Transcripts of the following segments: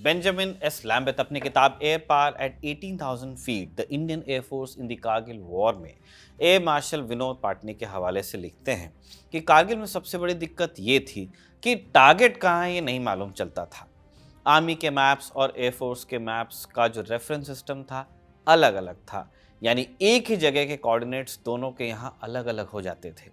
Benjamin S Lambeth अपनी किताब air power at 18,000 feet the Indian air force in the Kargil war में air marshal Vinod Patney के हवाले से लिखते हैं कि कारगिल में सबसे बड़ी दिक्कत ये थी कि टारगेट कहाँ है ये नहीं मालूम चलता था। आर्मी के मैप्स और एयरफोर्स के मैप्स का जो रेफरेंस सिस्टम था अलग अलग था, यानी एक ही जगह के कोऑर्डिनेट्स दोनों के यहाँ अलग अलग हो जाते थे।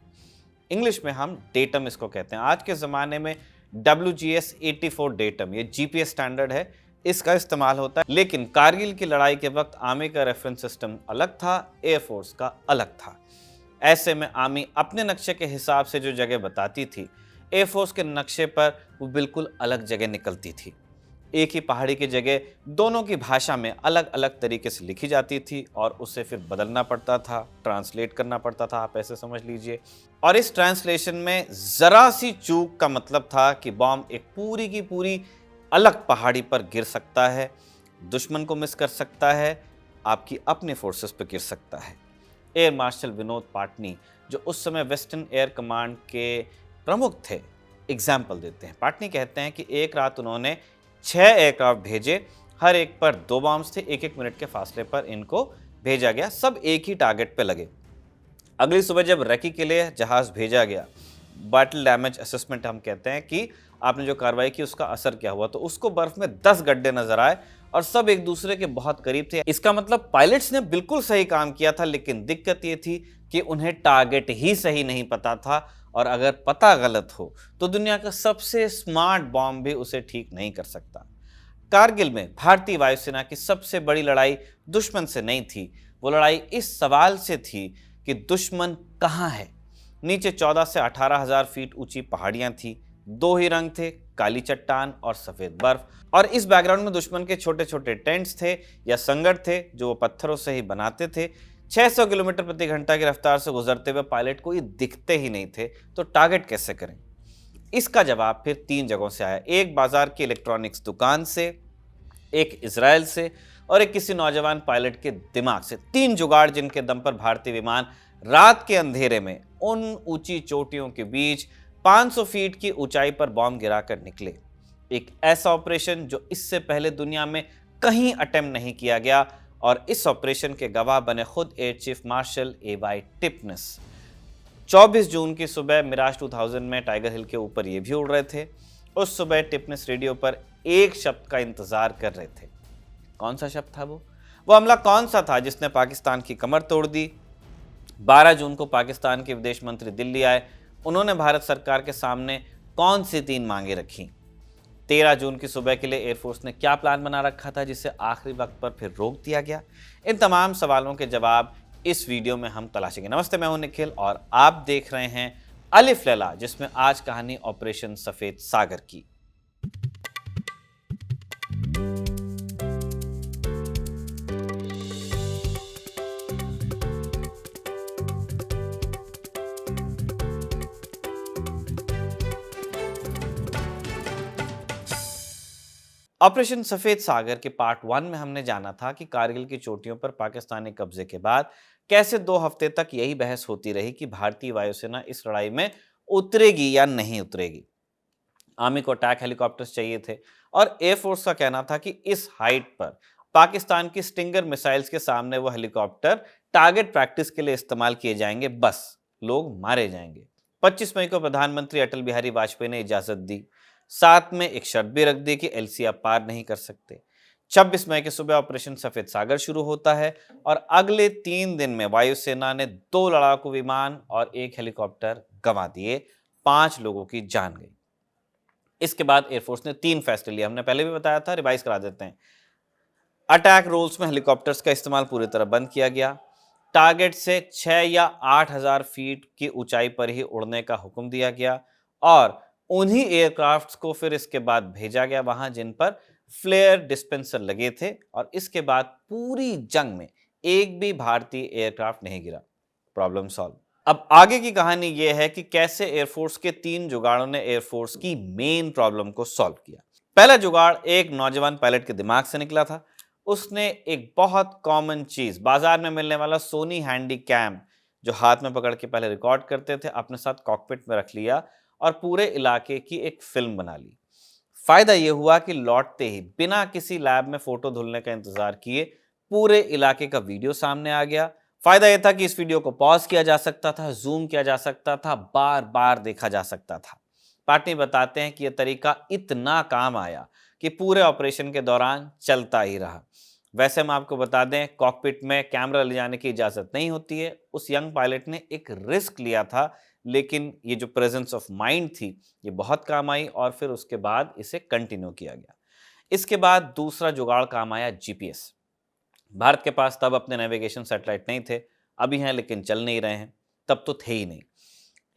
इंग्लिश में हम डेटम इसको कहते हैं। आज के ज़माने में WGS-84 डेटम, ये GPS स्टैंडर्ड है, इसका इस्तेमाल होता है। लेकिन कारगिल की लड़ाई के वक्त आर्मी का रेफरेंस सिस्टम अलग था, एयरफोर्स का अलग था। ऐसे में आर्मी अपने नक्शे के हिसाब से जो जगह बताती थी, एयरफोर्स के नक्शे पर वो बिल्कुल अलग जगह निकलती थी। एक ही पहाड़ी की जगह दोनों की भाषा में अलग अलग तरीके से लिखी जाती थी और उसे फिर बदलना पड़ता था, ट्रांसलेट करना पड़ता था, आप ऐसे समझ लीजिए। और इस ट्रांसलेशन में ज़रा सी चूक का मतलब था कि बॉम्ब एक पूरी की पूरी अलग पहाड़ी पर गिर सकता है, दुश्मन को मिस कर सकता है, आपकी अपने फोर्सेस पर गिर सकता है। एयर मार्शल विनोद पाटनी, जो उस समय वेस्टर्न एयर कमांड के प्रमुख थे, एग्जाम्पल देते हैं। पाटनी कहते हैं कि एक रात उन्होंने 6 एयरक्राफ्ट भेजे, हर एक पर 2 बॉम्ब्स थे, 1-1 मिनट के फासले पर इनको भेजा गया, सब एक ही टारगेट पे लगे। अगली सुबह जब रैकी के लिए जहाज भेजा गया, बैटल डैमेज असेसमेंट हम कहते हैं कि आपने जो कार्रवाई की उसका असर क्या हुआ, तो उसको बर्फ में 10 गड्ढे नजर आए और सब एक दूसरे के बहुत करीब थे। इसका मतलब पायलट्स ने बिल्कुल सही काम किया था, लेकिन दिक्कत ये थी कि उन्हें टारगेट ही सही नहीं पता था, और अगर पता गलत हो तो दुनिया का सबसे स्मार्ट बॉम्ब भी उसे ठीक नहीं कर सकता। कारगिल में भारतीय वायुसेना की सबसे बड़ी लड़ाई दुश्मन से नहीं थी, वो लड़ाई इस सवाल से थी कि दुश्मन कहाँ है। नीचे 14 से 18,000 फीट ऊंची पहाड़ियां थी, 2 ही रंग थे, काली चट्टान और सफेद बर्फ, और इस बैकग्राउंड में दुश्मन के छोटे छोटे टेंट्स थे या संगठ थे जो वो पत्थरों से ही बनाते थे। 600 किलोमीटर प्रति घंटा की रफ्तार से गुजरते हुए पायलट को ये दिखते ही नहीं थे, तो टारगेट कैसे करें? इसका जवाब फिर 3 जगहों से आया। एक बाजार की इलेक्ट्रॉनिक्स दुकान से, एक इजराइल से और एक किसी नौजवान पायलट के दिमाग से। 3 जुगाड़ जिनके दम पर भारतीय विमान रात के अंधेरे में उन ऊंची चोटियों के बीच 500 फीट की ऊंचाई पर बॉम्ब गिराकर निकले। एक ऐसा ऑपरेशन जो इससे पहले दुनिया में कहीं अटेम्प्ट नहीं किया गया, और इस ऑपरेशन के गवाह बने खुद air chief martial AY Tipnis. 24 जून की सुबह मिराज 2000 में टाइगर हिल के ऊपर ये भी उड़ रहे थे। उस सुबह टिपनेस रेडियो पर एक शब्द का इंतजार कर रहे थे। कौन सा शब्द था वो हमला कौन सा था जिसने पाकिस्तान की कमर तोड़ दी? 12 जून को पाकिस्तान के विदेश मंत्री दिल्ली आए। उन्होंने भारत सरकार के सामने कौन सी 3 मांगे रखी? 13 जून की सुबह के लिए एयरफोर्स ने क्या प्लान बना रखा था जिसे आखिरी वक्त पर फिर रोक दिया गया? इन तमाम सवालों के जवाब इस वीडियो में हम तलाशेंगे। नमस्ते, मैं हूं निखिल और आप देख रहे हैं अलिफ लैला, जिसमें आज कहानी ऑपरेशन सफेद सागर की। ऑपरेशन सफेद सागर के पार्ट 1 में हमने जाना था कि कारगिल की चोटियों पर पाकिस्तानी कब्जे के बाद कैसे 2 हफ्ते तक यही बहस होती रही कि भारतीय वायुसेना इस लड़ाई में उतरेगी या नहीं उतरेगी। आर्मी को अटैक हेलीकॉप्टर्स चाहिए थे और एयरफोर्स का कहना था कि इस हाइट पर पाकिस्तान की स्टिंगर मिसाइल्स के सामने वो हेलीकॉप्टर टारगेट प्रैक्टिस के लिए इस्तेमाल किए जाएंगे, बस लोग मारे जाएंगे। 25 मई को प्रधानमंत्री अटल बिहारी वाजपेयी ने इजाजत दी, साथ में एक शर्त भी रख दी कि LC आप पार नहीं कर सकते। 26 मई की सुबह ऑपरेशन सफेद सागर शुरू होता है और अगले 3 दिन में वायुसेना ने 2 लड़ाकू विमान और 1 हेलीकॉप्टर गंवा दिए, 5 लोगों की जान गई। इसके बाद एयरफोर्स ने 3 फैसले लिए, हमने पहले भी बताया था, रिवाइज करा देते हैं। अटैक रोल्स में हेलीकॉप्टर्स का इस्तेमाल पूरी तरह बंद किया गया। टारगेट से 6 या 8,000 फीट की ऊंचाई पर ही उड़ने का हुक्म दिया गया और उन्हीं एयरक्राफ्ट्स को फिर इसके बाद भेजा गया वहां जिन पर फ्लेयर डिस्पेंसर लगे थे, और इसके बाद पूरी जंग में एक भी भारतीय एयरक्राफ्ट नहीं गिरा। Problem solve. अब आगे की कहानी यह है कि कैसे एयरफोर्स के 3 जुगाड़ों ने एयरफोर्स की मेन प्रॉब्लम को सॉल्व किया। पहला जुगाड़ एक नौजवान पायलट के दिमाग से निकला था। उसने एक बहुत कॉमन चीज, बाजार में मिलने वाला सोनी हैंडी कैम जो हाथ में पकड़ के पहले रिकॉर्ड करते थे, अपने साथ कॉकपिट में रख लिया और पूरे इलाके की एक फिल्म बना ली। फायदा यह हुआ कि लौटते ही बिना किसी लैब में फोटो धुलने का इंतजार किए पूरे इलाके का वीडियो सामने आ गया। फायदा यह था कि इस वीडियो को पॉज किया जा सकता था, जूम किया जा सकता था, बार बार देखा जा सकता था। पाटनी बताते हैं कि यह तरीका इतना काम आया कि पूरे ऑपरेशन के दौरान चलता ही रहा। वैसे हम आपको बता दें, कॉकपिट में कैमरा ले जाने की इजाजत नहीं होती है। उस यंग पायलट ने एक रिस्क लिया था, लेकिन ये जो प्रेजेंस ऑफ माइंड थी, ये बहुत काम आई और फिर उसके बाद इसे कंटिन्यू किया गया। इसके बाद दूसरा जुगाड़ काम आया, जीपीएस। भारत के पास तब अपने नेविगेशन सैटेलाइट नहीं थे, अभी हैं लेकिन चल नहीं रहे हैं, तब तो थे ही नहीं।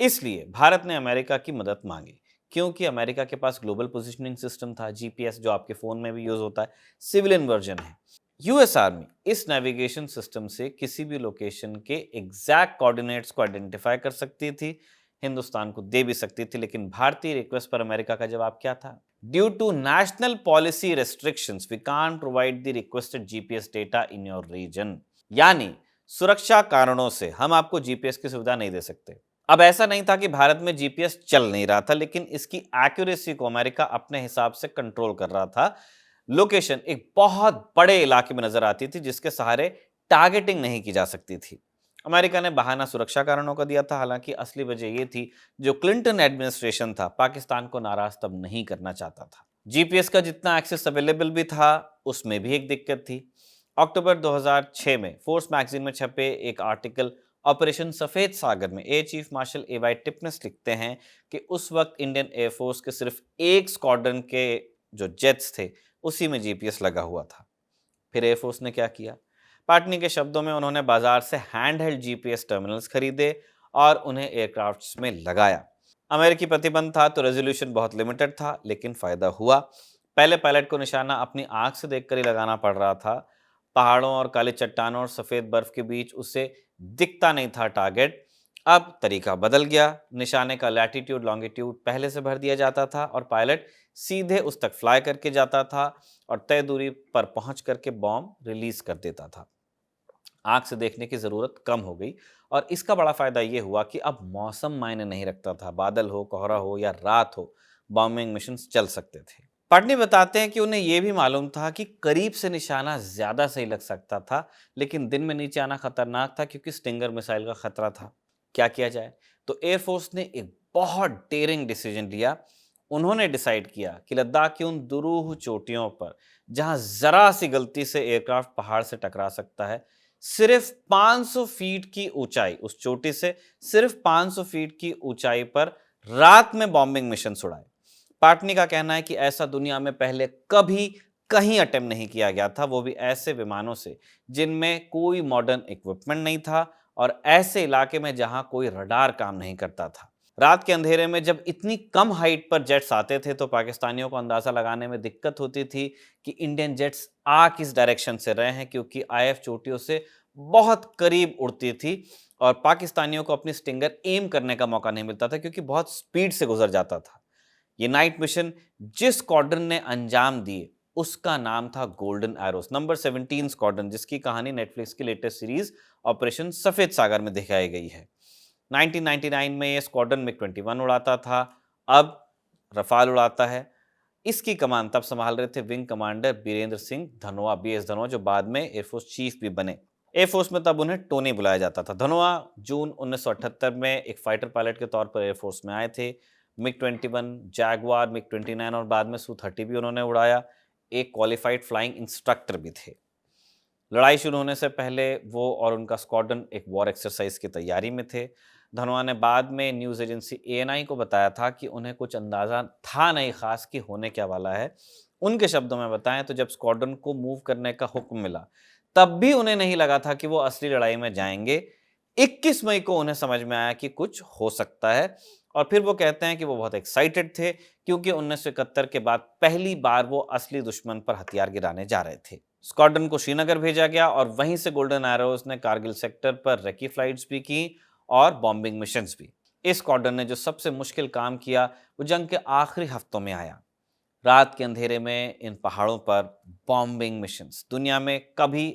इसलिए भारत ने अमेरिका की मदद मांगी, क्योंकि अमेरिका के पास ग्लोबल पोजिशनिंग सिस्टम था, जीपीएस जो आपके फोन में भी यूज होता है, सिविलियन वर्जन है। यूएस आर्मी इस नेविगेशन सिस्टम से किसी भी लोकेशन के एग्जैक्ट कोऑर्डिनेट्स को आइडेंटिफाई कर सकती थी, हिंदुस्तान को दे भी सकती थी। लेकिन भारतीय रिक्वेस्ट पर अमेरिका का जवाब क्या था? Due to national policy restrictions we can't provide the requested GPS data in your region. यानी सुरक्षा कारणों से हम आपको जीपीएस की सुविधा नहीं दे सकते। अब ऐसा नहीं था कि भारत में जीपीएस चल नहीं रहा था, लेकिन इसकी एक्यूरेसी को अमेरिका अपने हिसाब से कंट्रोल कर रहा था। लोकेशन एक बहुत बड़े इलाके में नजर आती थी, जिसके सहारे टारगेटिंग नहीं की जा सकती थी। अमेरिका ने बहाना सुरक्षा कारणों का दिया था, हालांकि असली वजह यह थी, जो क्लिंटन एडमिनिस्ट्रेशन था, पाकिस्तान को नाराज तब नहीं करना चाहता था। जीपीएस का जितना एक्सेस अवेलेबल भी था, उसमें भी एक दिक्कत थी। अक्टूबर 2006 में फोर्स मैगजीन में छपे एक आर्टिकल ऑपरेशन सफेद सागर में एयर चीफ मार्शल एवाई टिपनेस लिखते हैं कि उस वक्त इंडियन एयरफोर्स के सिर्फ एक स्क्वाड्रन के जो जेट्स थे, उसी में जीपीएस लगा हुआ था। फिर एयरफोर्स ने क्या किया? पाटनी के शब्दों में, उन्होंने बाजार से हैंडहेल्ड जीपीएस टर्मिनल्स खरीदे और उन्हें एयरक्राफ्ट्स में लगाया। अमेरिकी प्रतिबंध था तो रेजोल्यूशन बहुत लिमिटेड था, लेकिन फायदा हुआ। पहले पायलट को निशाना अपनी आंख से देखकर ही लगाना पड़ रहा था। पहाड़ों और काली चट्टानों और सफेद बर्फ के बीच उसे दिखता नहीं था टारगेट। अब तरीका बदल गया। निशाने का लैटिट्यूड लॉन्गिट्यूड पहले से भर दिया जाता था और पायलट सीधे उस तक फ्लाई करके जाता था और तय दूरी पर पहुंच करके बॉम्ब रिलीज कर देता था। आंख से देखने की जरूरत कम हो गई और इसका बड़ा फायदा यह हुआ कि अब मौसम मायने नहीं रखता था। बादल हो, कोहरा हो या रात हो, बॉम्बिंग मिशन चल सकते थे। पाटनी बताते हैं कि उन्हें यह भी मालूम था कि करीब से निशाना ज्यादा सही लग सकता था, लेकिन दिन में नीचे आना खतरनाक था क्योंकि स्टिंगर मिसाइल का खतरा था। क्या किया जाए? तो एयरफोर्स ने एक बहुत डेयरिंग डिसीजन लिया। उन्होंने डिसाइड किया कि लद्दाख की उन दुरूह चोटियों पर, जहां जरा सी गलती से एयरक्राफ्ट पहाड़ से टकरा सकता है, सिर्फ 500 फीट की ऊंचाई, उस चोटी से सिर्फ 500 फीट की ऊंचाई पर रात में बॉम्बिंग मिशन उड़ाए। पाटनी का कहना है कि ऐसा दुनिया में पहले कभी कहीं अटेम्प्ट नहीं किया गया था, वो भी ऐसे विमानों से जिनमें कोई मॉडर्न इक्विपमेंट नहीं था और ऐसे इलाके में जहां कोई रडार काम नहीं करता था। रात के अंधेरे में जब इतनी कम हाइट पर जेट्स आते थे, तो पाकिस्तानियों को अंदाजा लगाने में दिक्कत होती थी कि इंडियन जेट्स आ किस डायरेक्शन से रहे हैं, क्योंकि आईएफ चोटियों से बहुत करीब उड़ती थी और पाकिस्तानियों को अपनी स्टिंगर एम करने का मौका नहीं मिलता था, क्योंकि बहुत स्पीड से गुजर जाता था। ये नाइट मिशन जिस स्क्वाड्रन ने अंजाम दिए, उसका नाम था गोल्डन एरोस नंबर 17 स्क्वाड्रन, जिसकी कहानी नेटफ्लिक्स की लेटेस्ट सीरीज ऑपरेशन सफेद सागर में दिखाई गई है। 1999 में ये स्क्वाड्रन मिग 21 उड़ाता था, अब रफाल उड़ाता है। इसकी कमान तब संभाल रहे थे wing commander Birender Singh Dhanoa, B S Dhanoa, जो बाद में एयरफोर्स चीफ भी बने। एयरफोर्स में तब उन्हें टोनी बुलाया जाता था। धनोआ जून 1978 में एक फाइटर पायलट के तौर पर एयरफोर्स में आए थे। मिग 21, जैगवार, मिग 29 और बाद में सू-30 भी उन्होंने उड़ाया। एक क्वालिफाइड फ्लाइंग इंस्ट्रक्टर भी थे। लड़ाई शुरू होने से पहले वो और उनका स्क्वाड्रन एक वॉर एक्सरसाइज की तैयारी में थे। धनोआ ने बाद में न्यूज़ एजेंसी एएनआई को बताया था कि उन्हें कुछ अंदाज़ा था नहीं खास कि होने क्या वाला है। उनके शब्दों में बताएं तो जब स्क्वाड्रन को मूव करने का हुक्म मिला, तब भी उन्हें नहीं लगा था कि वो असली लड़ाई में जाएंगे। 21 मई को उन्हें समझ में आया कि कुछ हो सकता है और फिर वो कहते हैं कि वो बहुत एक्साइटेड थे, क्योंकि 1971 के बाद पहली बार वो असली दुश्मन पर हथियार गिराने जा रहे थे। स्क्वाड्रन को श्रीनगर भेजा गया और वहीं से गोल्डन एरोज ने कारगिल सेक्टर पर रेकी फ्लाइट्स भी की और बॉम्बिंग मिशंस भी। इस स्क्वाड्रन ने जो सबसे मुश्किल काम किया, वो जंग के आखिरी हफ्तों में आया। रात के अंधेरे में इन पहाड़ों पर बॉम्बिंग मिशंस, दुनिया में कभी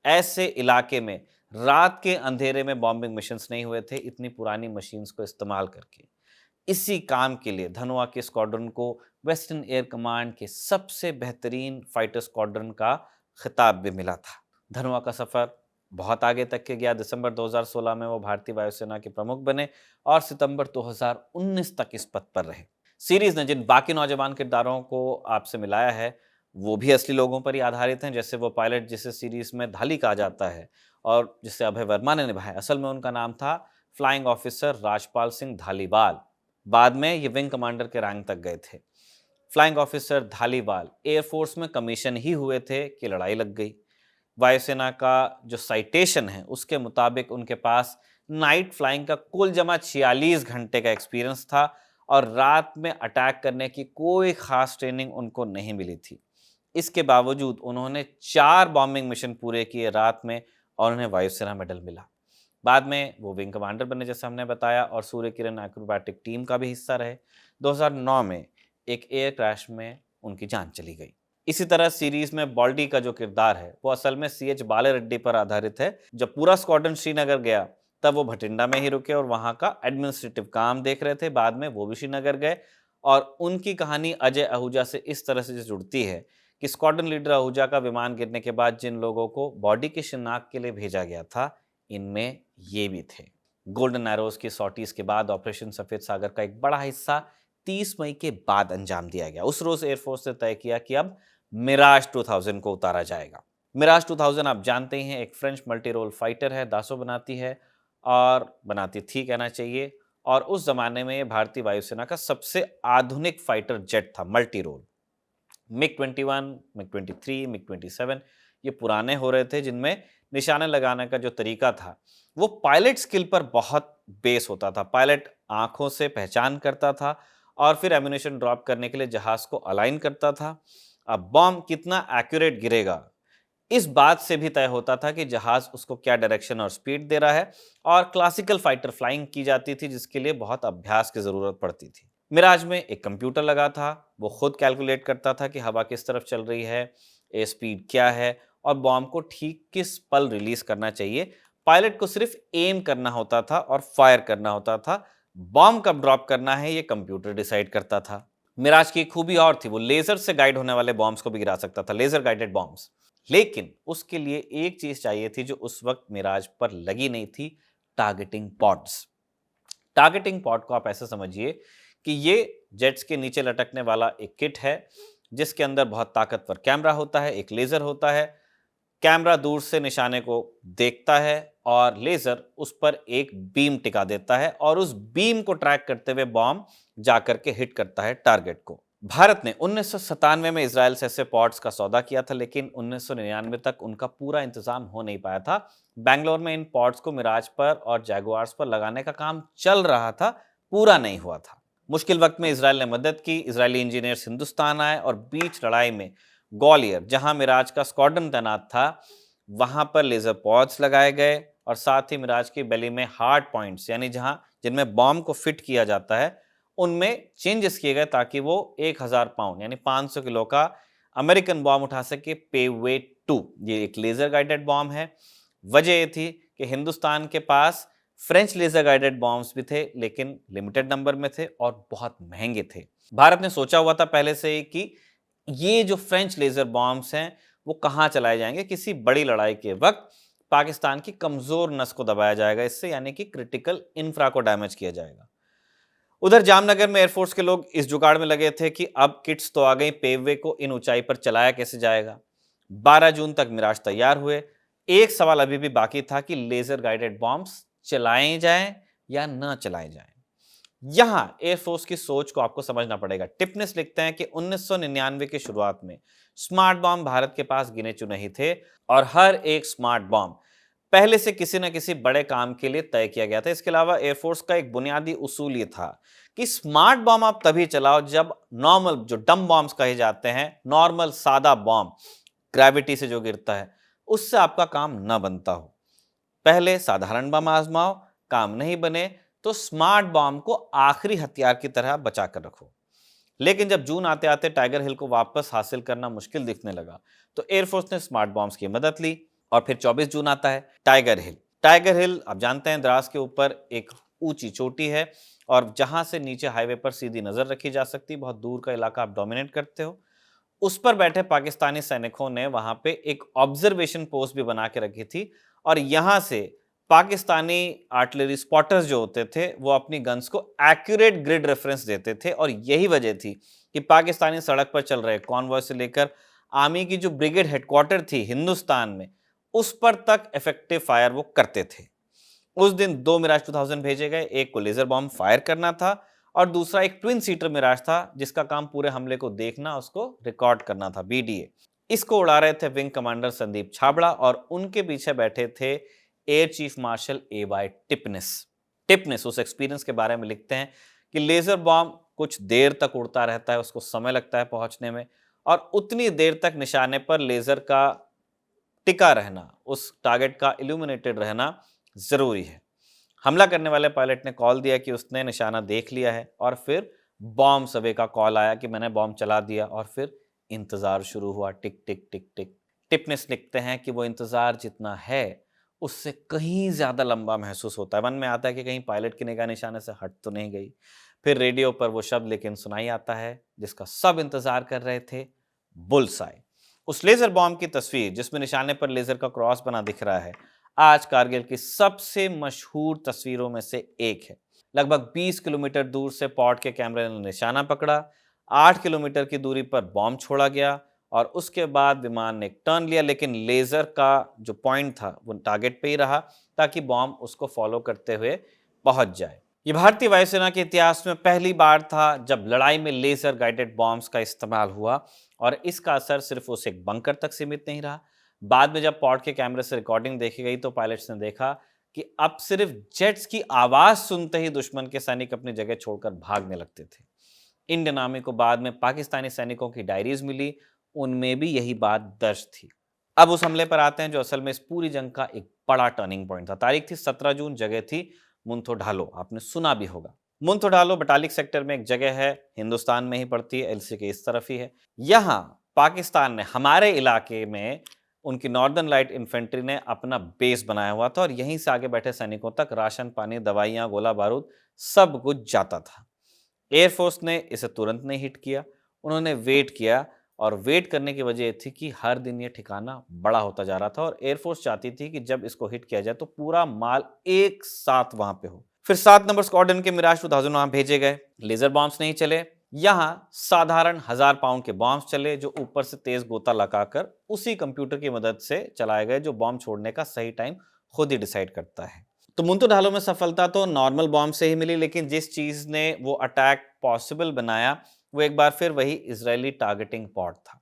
ऐसे इलाके में रात के अंधेरे में बॉम्बिंग मिशंस नहीं हुए थे इतनी पुरानी मशीन्स को इस्तेमाल करके। इसी काम के लिए धनोआ के स्क्वाड्रन को वेस्टर्न एयर कमांड के सबसे बेहतरीन फाइटर स्क्वाड्रन का खिताब भी मिला था। धनोआ का सफर बहुत आगे तक के गया। दिसंबर 2016 में वो भारतीय वायुसेना के प्रमुख बने और सितंबर 2019 तक इस पद पर रहे। सीरीज ने जिन बाकी नौजवान किरदारों को आपसे मिलाया है वो भी असली लोगों पर ही आधारित हैं। जैसे वो पायलट जिसे सीरीज में धाली कहा जाता है और जिसे अभय वर्मा ने निभाया, असल में उनका नाम था फ्लाइंग ऑफिसर राजपाल सिंह धालीवाल। बाद में ये विंग कमांडर के रैंक तक गए थे। फ्लाइंग ऑफिसर धालीवाल एयरफोर्स में कमीशन ही हुए थे कि लड़ाई लग गई। वायुसेना का जो साइटेशन है उसके मुताबिक उनके पास नाइट फ्लाइंग का कुल जमा 46 घंटे का एक्सपीरियंस था और रात में अटैक करने की कोई खास ट्रेनिंग उनको नहीं मिली थी। इसके बावजूद उन्होंने 4 बॉम्बिंग मिशन पूरे किए रात में और उन्हें वायुसेना मेडल मिला। बाद में वो विंग कमांडर बने जैसे हमने बताया और सूर्य किरण एक्रोबैटिक टीम का भी हिस्सा रहे। 2009 में एक एयर क्रैश में उनकी जान चली गई। इसी तरह सीरीज में बॉल्डी का जो किरदार है वो असल में CH बालारेड्डी पर आधारित है। जब पूरा स्क्वाड्रन श्रीनगर गया तब वो भटिंडा में ही रुके और वहां का एडमिनिस्ट्रेटिव काम देख रहे थे। बाद में वो भी श्रीनगर गए और उनकी कहानी अजय आहूजा से इस तरह से जुड़ती है कि स्क्वाड्रन लीडर आहूजा का विमान गिरने के बाद जिन लोगों को बॉडी की शिनाख्त के लिए भेजा गया था इनमें ये भी थे। गोल्डन एरोज की सॉर्टीज के बाद ऑपरेशन सफेद सागर का एक बड़ा हिस्सा 30 मई के बाद अंजाम दिया गया। उस रोज एयरफोर्स ने तय किया कि अब मिराज 2000 को उतारा जाएगा। मिराज 2000 आप जानते ही हैं, एक फ्रेंच मल्टी रोल फाइटर है। दासो बनाती है और बनाती थी कहना चाहिए, और उस जमाने में ये भारतीय वायुसेना का सबसे आधुनिक फाइटर जेट था multi role. MiG 21, MiG 23, MiG 27 ये पुराने हो रहे थे जिनमें निशाने लगाने का जो तरीका था वो पायलट स्किल पर बहुत बेस होता था। पायलट आंखों से पहचान करता था और फिर एम्यूनेशन ड्रॉप करने के लिए जहाज को अलाइन करता था। अब बॉम्ब कितना एक्यूरेट गिरेगा इस बात से भी तय होता था कि जहाज उसको क्या डायरेक्शन और स्पीड दे रहा है, और क्लासिकल फाइटर फ्लाइंग की जाती थी जिसके लिए बहुत अभ्यास की जरूरत पड़ती थी। मिराज में एक कंप्यूटर लगा था, वो खुद कैलकुलेट करता था कि हवा किस तरफ चल रही है, ए स्पीड क्या है और बॉम्ब को ठीक किस पल रिलीज करना चाहिए। पायलट को सिर्फ एम करना होता था और फायर करना होता था। बॉम्ब कब ड्रॉप करना है ये कंप्यूटर डिसाइड करता था। मिराज की एक खूबी और थी, वो लेजर से गाइड होने वाले बॉम्ब्स को भी गिरा सकता था, लेजर गाइडेड बॉम्ब्स। लेकिन उसके लिए एक चीज चाहिए थी जो उस वक्त मिराज पर लगी नहीं थी, टारगेटिंग पॉड्स। टारगेटिंग पॉड को आप ऐसे समझिए कि ये जेट्स के नीचे लटकने वाला एक किट है जिसके अंदर बहुत ताकतवर कैमरा होता है, एक लेजर होता है। कैमरा दूर से निशाने को देखता है और लेजर उस पर एक बीम टिका देता है और उस बीम को ट्रैक करते हुए बॉम्ब जाकर के हिट करता है टारगेट को। भारत ने 1997 में इजराइल से ऐसे पॉड्स का सौदा किया था, लेकिन 1999 तक उनका पूरा इंतजाम हो नहीं पाया था। बैंगलोर में इन पॉड्स को मिराज पर और जैगुआर्स पर लगाने का काम चल रहा था, पूरा नहीं हुआ था। मुश्किल वक्त में इजराइल ने मदद की। इजरायली इंजीनियर्स हिंदुस्तान आए और बीच लड़ाई में ग्वालियर, जहां मिराज का स्क्वाड्रन तैनात था, वहां पर लेजर पॉड्स लगाए गए और साथ ही मिराज की बेली में हार्ड पॉइंट्स यानी जहां जिनमें बॉम्ब को फिट किया जाता है उनमें चेंजेस किए गए ताकि वो 1000 पाउंड यानी 500 किलो का अमेरिकन बॉम्ब उठा सके। पेवेट 2 ये एक लेजर गाइडेड बॉम्ब है। वजह ये थी कि हिंदुस्तान के पास फ्रेंच लेजर गाइडेड बॉम्ब्स भी थे लेकिन लिमिटेड नंबर में थे और बहुत महंगे थे। भारत ने सोचा हुआ था पहले से ही कि ये जो फ्रेंच लेजर बॉम्ब्स हैं वो कहाँ चलाए जाएंगे, किसी बड़ी लड़ाई के वक्त पाकिस्तान की कमजोर नस को दबाया जाएगा इससे, यानी कि क्रिटिकल इंफ्रा को डैमेज किया जाएगा। उधर जामनगर में एयरफोर्स के लोग इस जुगाड़ में लगे थे कि अब किट्स तो आ गई, पेववे को इन ऊंचाई पर चलाया कैसे जाएगा। 12 जून तक मिराज तैयार हुए। एक सवाल अभी भी बाकी था कि लेजर गाइडेड बॉम्ब्स चलाए जाएं या न चलाए जाएं। यहां एयरफोर्स की सोच को आपको समझना पड़ेगा। टिपनेस लिखते हैं कि 1999 के शुरुआत में स्मार्ट बॉम्ब भारत के पास गिने चुने ही थे और हर एक स्मार्ट बॉम्ब पहले से किसी न किसी बड़े काम के लिए तय किया गया था। इसके अलावा एयरफोर्स का एक बुनियादी उसूल ये था कि स्मार्ट बॉम्ब आप तभी चलाओ जब नॉर्मल जो डम बॉम्ब्स कहे जाते हैं, नॉर्मल सादा बॉम्ब ग्रेविटी से जो गिरता है उससे आपका काम न बनता हो। पहले साधारण बम आजमाओ, काम नहीं बने तो स्मार्ट बॉम्ब को आखिरी हथियार की तरह बचा कर रखो। लेकिन जब जून आते आते टाइगर हिल को वापस हासिल करना मुश्किल दिखने लगा तो एयरफोर्स ने स्मार्ट बॉम्ब्स की मदद ली और फिर 24 जून आता है टाइगर हिल। टाइगर हिल आप जानते हैं द्रास के ऊपर एक ऊंची चोटी है और जहां से नीचे हाईवे पर सीधी नजर रखी जा सकती, बहुत दूर का इलाका आप डोमिनेट करते हो, उस पर बैठे पाकिस्तानी सैनिकों ने वहां पे एक ऑब्जर्वेशन पोस्ट भी बना के रखी थी और यहां से पाकिस्तानी आर्टिलरी स्पॉटर्स जो होते थे वो अपनी गन्स को एक्यूरेट ग्रिड रेफरेंस देते थे और यही वजह थी कि पाकिस्तानी सड़क पर चल रहे कॉन्वॉय से लेकर आर्मी की जो ब्रिगेड हेडक्वार्टर थी हिंदुस्तान में, उस पर तक इफेक्टिव फायर वो करते थे। उस दिन 2 मिराज 2000 भेजे गए, एक को लेजर बॉम्ब फायर करना था और दूसरा एक ट्विन सीटर मिराज था जिसका काम पूरे हमले को देखना, उसको रिकॉर्ड करना था, बीडीए। इसको उड़ा रहे थे विंग कमांडर संदीप छाबड़ा और उनके पीछे बैठे थे air chief marshal A Y Tipnis. Tipnis उस एक्सपीरियंस के बारे में लिखते हैं कि लेजर बॉम्ब कुछ देर तक उड़ता रहता है, उसको समय लगता है पहुंचने में और उतनी देर तक निशाने पर लेजर का टिका रहना, उस टारगेट का इल्यूमिनेटेड रहना जरूरी है। हमला करने वाले पायलट ने कॉल दिया कि उसने निशाना देख लिया है और फिर बॉम्ब सर्वे का कॉल आया कि मैंने बॉम्ब चला दिया और फिर इंतजार शुरू हुआ, टिक टिक टिक टिक। टिपनिस लिखते हैं कि वो इंतजार जितना है उससे कहीं ज्यादा लंबा महसूस होता है। मन में आता है कि कहीं पायलट की निगाह निशाने से हट तो नहीं गई। फिर रेडियो पर वो शब्द लेकिन सुनाई आता है जिसका सब इंतजार कर रहे थे, बुलसाई। उस लेजर बॉम्ब की तस्वीर जिसमें निशाने पर लेजर का क्रॉस बना दिख रहा है, आज कारगिल की सबसे मशहूर तस्वीरों में से एक है। लगभग 20 किलोमीटर दूर से पॉड के कैमरे ने निशाना पकड़ा, 8 किलोमीटर की दूरी पर बॉम्ब छोड़ा गया और उसके बाद विमान ने एक टर्न लिया, लेकिन लेजर का जो पॉइंट था वो टारगेट पे ही रहा ताकि बॉम्ब उसको फॉलो करते हुए पहुंच जाए। ये भारतीय वायुसेना के इतिहास में पहली बार था जब लड़ाई में लेजर गाइडेड बॉम्ब्स का इस्तेमाल हुआ और इसका असर सिर्फ उस एक बंकर तक सीमित नहीं रहा। बाद में जब पॉड के कैमरे से रिकॉर्डिंग देखी गई तो पायलट्स ने देखा कि अब सिर्फ जेट्स की आवाज सुनते ही दुश्मन के सैनिक अपनी जगह छोड़कर भागने लगते थे। इंडियन आर्मी को बाद में पाकिस्तानी सैनिकों की डायरीज मिली, उनमें भी यही बात दर्ज थी। अब उस हमले पर आते हैं जो असल में इस पूरी जंग का एक बड़ा टर्निंग पॉइंट था। तारीख थी 17 जून, जगह थी मुंतो ढालो, आपने सुना भी होगा। मुंतो ढालो बटालिक सेक्टर में एक जगह है, हिंदुस्तान में ही पड़ती है, एलसी के इस तरफ ही है। यहां पाकिस्तान ने हमारे इलाके में उनकी नॉर्दर्न लाइट इन्फेंट्री ने अपना बेस बनाया हुआ था और यहीं से आगे बैठे सैनिकों तक राशन पानी, दवाइयां, गोला बारूद सब कुछ जाता था। एयरफोर्स ने इसे तुरंत नहीं हिट किया, उन्होंने वेट किया और वेट करने की वजह थी कि हर दिन ये ठिकाना बड़ा होता जा रहा था और एयरफोर्स चाहती थी कि जब इसको हिट किया जाए तो पूरा माल एक साथ वहां पे हो। फिर 7 नंबर स्क्वाड्रन के मिराज 2000 वहां भेजे गए। लेजर बॉम्ब्स नहीं चले, यहां साधारण 1000 पाउंड के बॉम्ब्स चले जो ऊपर से तेज गोता लगाकर उसी कंप्यूटर की मदद से चलाए गए जो बॉम्ब छोड़ने का सही टाइम खुद ही डिसाइड करता है। तो मुंतो ढालो में सफलता तो नॉर्मल बॉम्ब से ही मिली, लेकिन जिस चीज ने वो अटैक पॉसिबल बनाया वो एक बार फिर वही इजरायली टारगेटिंग पॉड था।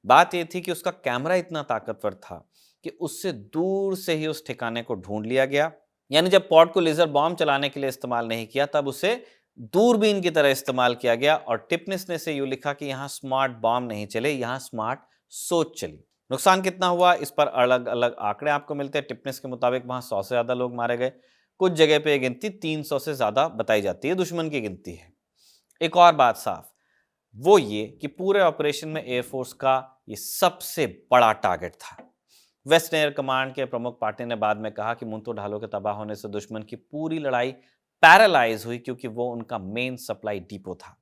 बात यह थी कि उसका कैमरा इतना ताकतवर था कि उससे दूर से ही उस ठिकाने को ढूंढ लिया गया। यानी जब पॉड को लेजर बॉम्ब चलाने के लिए इस्तेमाल नहीं किया, तब उसे दूरबीन की तरह इस्तेमाल किया गया और टिपनिस ने से यूं लिखा कि यहां स्मार्ट बॉम्ब नहीं चले, यहां स्मार्ट सोच चली। नुकसान कितना हुआ इस पर अलग अलग आंकड़े आपको मिलते हैं। टिपनिस के मुताबिक वहां 100 से ज्यादा लोग मारे गए, कुछ जगह पे गिनती 300 से ज्यादा बताई जाती है, दुश्मन की गिनती है। एक और बात साफ, वो ये कि पूरे ऑपरेशन में एयरफोर्स का ये सबसे बड़ा टारगेट था। वेस्ट एयर कमांड के प्रमुख पार्टी ने बाद में कहा कि मुंतो ढालो के तबाह होने से दुश्मन की पूरी लड़ाई पैरालाइज हुई क्योंकि वो उनका मेन सप्लाई डिपो था।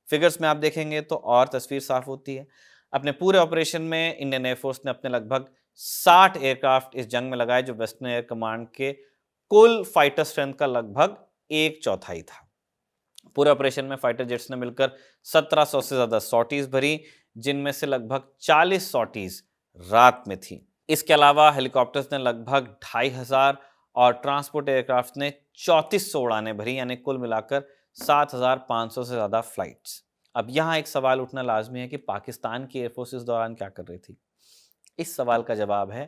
फिगर्स में आप देखेंगे तो और तस्वीर साफ होती है। अपने पूरे ऑपरेशन में इंडियन एयरफोर्स ने अपने लगभग 60 एयरक्राफ्ट इस जंग में लगाए जो वेस्टर्न एयर कमांड के कुल फाइटर स्ट्रेंथ का लगभग 1/4 था। पूरे ऑपरेशन में फाइटर जेट्स ने मिलकर 1700 से ज्यादा सॉर्टीज भरी, जिनमें से लगभग 40 सॉर्टीज रात में थी। इसके अलावा हेलीकॉप्टर्स ने लगभग 2500 और ट्रांसपोर्ट एयरक्राफ्ट ने 3400 उड़ानें भरी, यानी कुल मिलाकर 7500 से ज्यादा फ्लाइट्स। अब यहाँ एक सवाल उठना लाजमी है कि पाकिस्तान की एयरफोर्स इस दौरान क्या कर रही थी। इस सवाल का जवाब है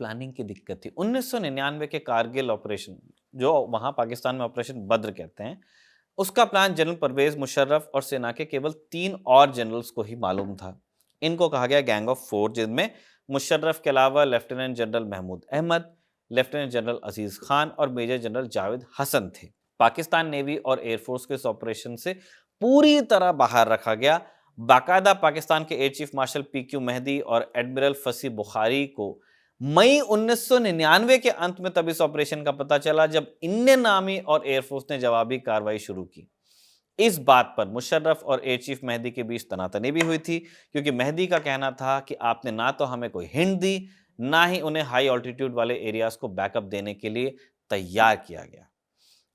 प्लानिंग की दिक्कत थी। 1999 के कारगिल ऑपरेशन, जो वहां पाकिस्तान में ऑपरेशन बद्र कहते हैं, उसका प्लान जनरल परवेज मुशर्रफ और सेना के केवल 3 और जनरल्स को ही मालूम था। इनको कहा गया गैंग ऑफ 4, जिनमें मुशर्रफ के अलावा lieutenant general Mahmud Ahmed, lieutenant general Aziz Khan और मेजर जनरल जावेद हसन थे। पाकिस्तान नेवी और एयरफोर्स को इस ऑपरेशन से पूरी तरह बाहर रखा गया। बाकायदा पाकिस्तान के air chief marshal PQ Mehdi और एडमिरल फसी बुखारी को मई 1999 के अंत में तब इस ऑपरेशन का पता चला जब इंडियन आर्मी और एयरफोर्स ने जवाबी कार्रवाई शुरू की। इस बात पर मुशर्रफ और एयर चीफ मेहदी के बीच तनातनी भी हुई थी, क्योंकि मेहदी का कहना था कि आपने ना तो हमें कोई हिंट दी, ना ही उन्हें हाई ऑल्टीट्यूड वाले एरियाज को बैकअप देने के लिए तैयार किया गया।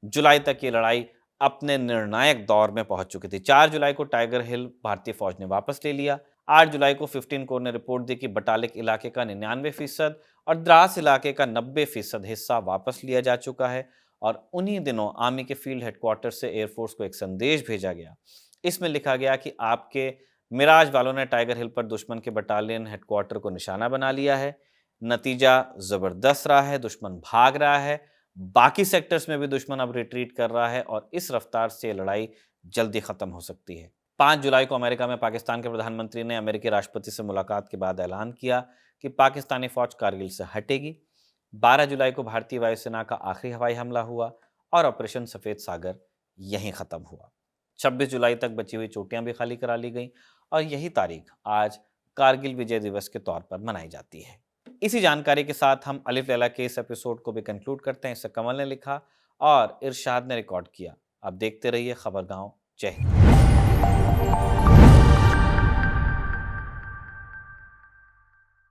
जुलाई तक ये लड़ाई अपने निर्णायक दौर में पहुंच चुकी थी। 4 जुलाई को टाइगर हिल भारतीय फौज ने वापस ले लिया। 8 जुलाई को 15 कोर ने रिपोर्ट दी कि बटालिक इलाके का 99% और द्रास इलाके का 90% हिस्सा वापस लिया जा चुका है। और उन्हीं दिनों आर्मी के फील्ड हेडक्वार्टर से एयरफोर्स को एक संदेश भेजा गया। इसमें लिखा गया कि आपके मिराज वालों ने टाइगर हिल पर दुश्मन के बटालियन हेडक्वार्टर को निशाना बना लिया है। नतीजा जबरदस्त रहा है, दुश्मन भाग रहा है, बाकी सेक्टर्स में भी दुश्मन अब रिट्रीट कर रहा है और इस रफ्तार से ये लड़ाई जल्दी खत्म हो सकती है। 5 जुलाई को अमेरिका में पाकिस्तान के प्रधानमंत्री ने अमेरिकी राष्ट्रपति से मुलाकात के बाद ऐलान किया कि पाकिस्तानी फौज कारगिल से हटेगी। 12 जुलाई को भारतीय वायुसेना का आखिरी हवाई हमला हुआ और ऑपरेशन सफेद सागर यहीं खत्म हुआ। 26 जुलाई तक बची हुई चोटियां भी खाली करा ली गईं और यही तारीख आज कारगिल विजय दिवस के तौर पर मनाई जाती है। इसी जानकारी के साथ हम अलिफ लैला के इस एपिसोड को भी कंक्लूड करते हैं। इसे कमल ने लिखा और इरशाद ने रिकॉर्ड किया। आप देखते रहिए खबरगांव। जय हिंद।